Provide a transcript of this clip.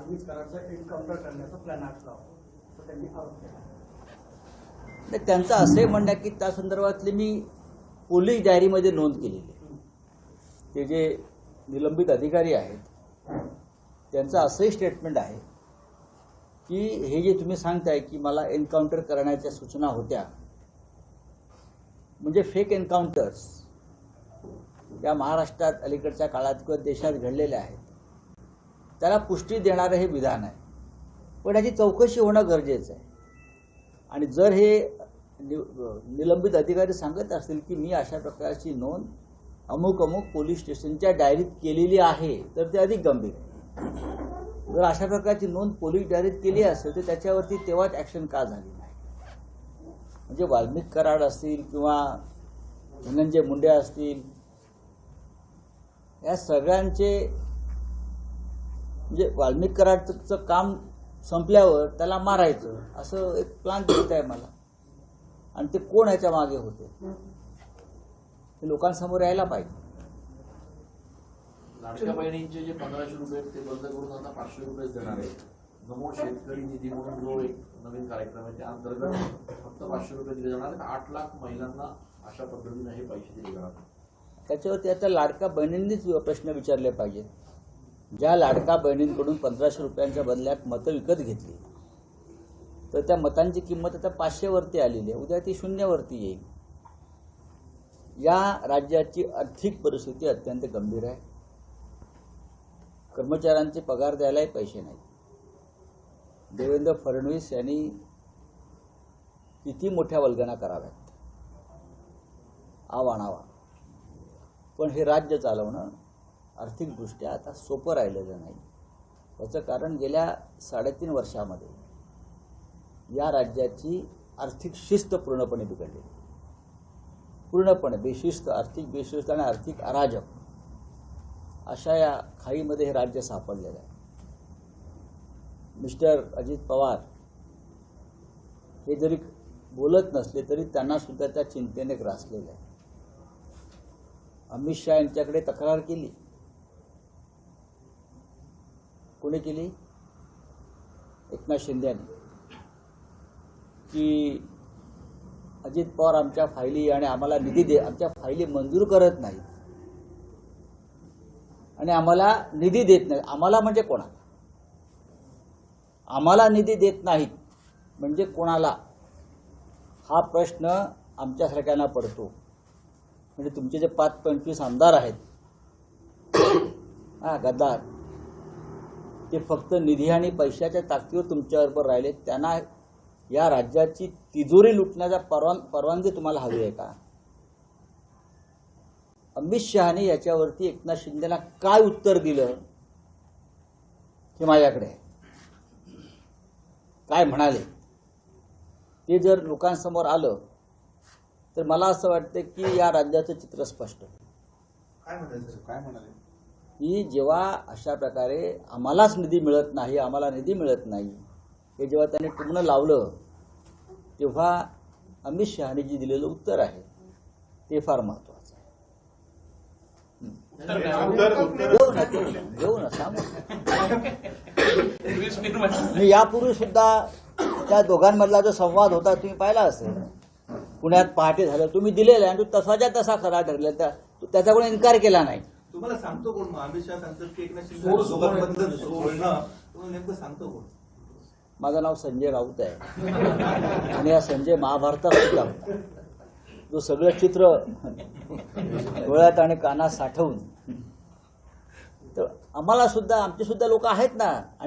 Valmik कराडचा encounter करण्याचा plan आखला होता असं त्यांनी आरोप केला. त्यांचं असे म्हणणं की त्या संदर्भातली मी पोलीस डायरीमध्ये नोंद केलेली आहे. ते जे निलंबित अधिकारी आहेत त्यांचं असंही स्टेटमेंट आहे की हे जे तुम्ही सांगताय की मला एन्काउंटर करण्याच्या सूचना होत्या, म्हणजे फेक एन्काउंटर्स या महाराष्ट्रात अलीकडच्या काळात किंवा देशात घडलेल्या आहेत, त्याला पुष्टी देणारं हे विधान आहे. पण याची चौकशी होणं गरजेचं आहे. आणि जर हे निलंबित अधिकारी सांगत असतील की मी अशा प्रकारची नोंद अमुक अमुक पोलीस स्टेशनच्या डायरीत केलेली आहे, तर ते अधिक गंभीर आहे. जर अशा प्रकारची नोंद पोलीस डायरीत केली असेल तर त्याच्यावरती तेव्हाच ॲक्शन का झाली नाही? म्हणजे वाल्मिक कराड असतील किंवा धनंजय मुंडे असतील, या सगळ्यांचे म्हणजे वाल्मिक कराडचं काम संपल्यावर त्याला मारायचं असं एक प्लान दिसत आहे मला. आणि ते कोण ह्याच्या मागे होते ते लोकांसमोर यायला पाहिजे. लाडक्या बहिणींचे जे 1500 रुपये ते बंद करून आता 500 रुपये देणार आहे. नमो शेतकरी निधी म्हणून जो एक नवीन कार्यक्रम आहे त्या अंतर्गत फक्त 500 रुपये दिले जाणार. 8 लाख महिलांना अशा पद्धतीने हे पैसे दिले जाणार. त्याच्यावरती आता लाडक्या बहिणींनीच प्रश्न विचारले पाहिजेत. ज्या लाडक्या बहिणींकडून 1500 रुपयांच्या बदल्यात मतं विकत घेतली तर त्या मतांची किंमत आता 500 वरती आलेली आहे, उद्या ती 0 वरती येईल. या राज्याची आर्थिक परिस्थिती अत्यंत गंभीर आहे. कर्मचाऱ्यांचे पगार द्यायलाही पैसे नाहीत. देवेंद्र फडणवीस यांनी किती मोठ्या वल्गना कराव्यात, आवाणावा, पण हे राज्य चालवणं आर्थिकदृष्ट्या आता सोपं राहिलेलं नाही. याचं कारण गेल्या 3.5 वर्षामध्ये या राज्याची आर्थिक शिस्त पूर्णपणे बिघडली. पूर्णपणे बेशिस्त, आर्थिक बेशिस्त आणि आर्थिक अराजक अशा या खाईमध्ये हे राज्य सापडलेलं आहे. मिस्टर अजित पवार हे जरी बोलत नसले तरी त्यांना सुद्धा त्या चिंतेने ग्रासलेलं आहे. अमित शहा यांच्याकडे तक्रार केली. कोणी केली? एकनाथ शिंदे यांनी, की अजित पवार आमच्या फायली आणि आम्हाला निधी आमच्या फायली मंजूर करत नाही आणि आम्हाला निधी देत नाही. आम्हाला म्हणजे कोणाला? आम्हाला निधी देत नाहीत म्हणजे कोणाला? हा प्रश्न आमच्यासारख्यांना पडतो. म्हणजे तुमचे जे 5-25 आमदार आहेत गद्दार, ते फक्त निधी आणि पैशाच्या ताकदीवर तुमच्याबरोबर राहिले. त्यांना या राज्याची तिजोरी लुटण्याचा परवानगी तुम्हाला हवी आहे का? अमित शहाने याच्यावरती एकनाथ शिंदेला काय उत्तर दिलं हे माझ्याकडे आहे. काय म्हणाले ते जर लोकांसमोर आलं तर मला असं वाटतं की या राज्याचं चित्र स्पष्ट आहे. काय म्हणाले की जेव्हा अशा प्रकारे आम्हालाच निधी मिळत नाही, आम्हाला निधी मिळत नाही, हे जेव्हा त्यांनी टुमणं लावलं तेव्हा अमित शहाने जे दिलेलं उत्तर आहे ते फार महत्वाचं आहे. घेऊ ना सांगू. मी यापूर्वी सुद्धा त्या दोघांमधला जो संवाद होता तुम्ही पाहिला असेल. पुण्यात पहाटे झालं, तुम्ही दिलेला आणि तो तसाच्या तसा खरा ठरला, त्याचा कोणी इन्कार केला नाही. तुम्हाला सांगतो कोण? मग अमित शहा सांगतात की एकनाथ शिंदे नेमकं सांगतो कोण? माझं नाव संजय राऊत आहे आणि या संजय महाभारतात सुद्धा होता, जो सगळं चित्र डोळ्यात आणि कानात साठवून. तर आम्हाला सुद्धा आमचे सुद्धा लोक आहेत ना. आणि